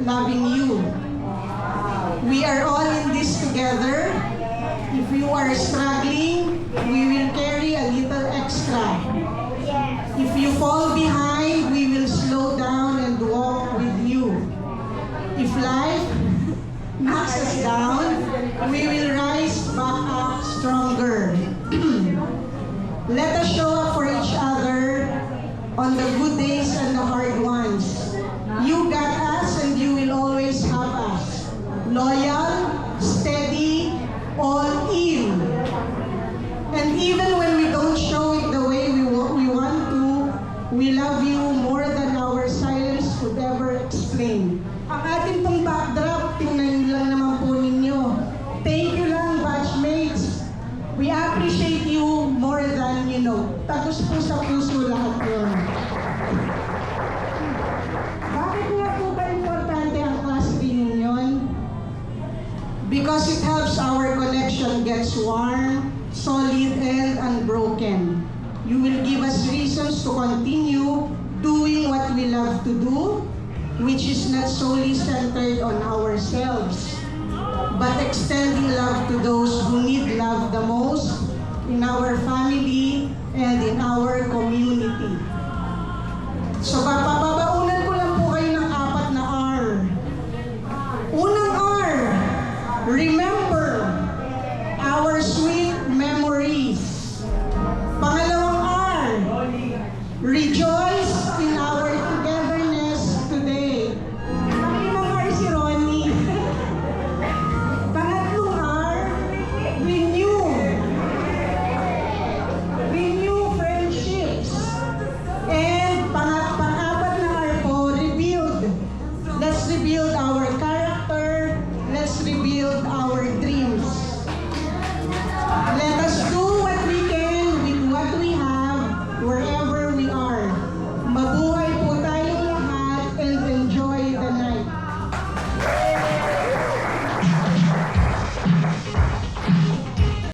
loving you. We are all in this together. If you are struggling, we will carry a little extra. If you fall behind, we will slow down and walk with you. If life knocks us down, we will rise back up stronger. Let us show up for each other on the good days and the hard ones. You got us and you will always have us. Loyal, steady, all in. And even when we don't show it the way we want to, we love you more than our silence could ever explain. Ang ating pong backdrop, tingnan nyo lang naman po ninyo. Thank you lang, batchmates. We appreciate you more than you know. Tagos po sa puso lahat yun. Bakit nga po ba importante ang class reunion? Because it helps our connection gets warm, solid, and unbroken. You will give us reasons to continue doing what we love to do, which is not solely centered on ourselves, but extending love to those who need love the most in our family and in our community. So,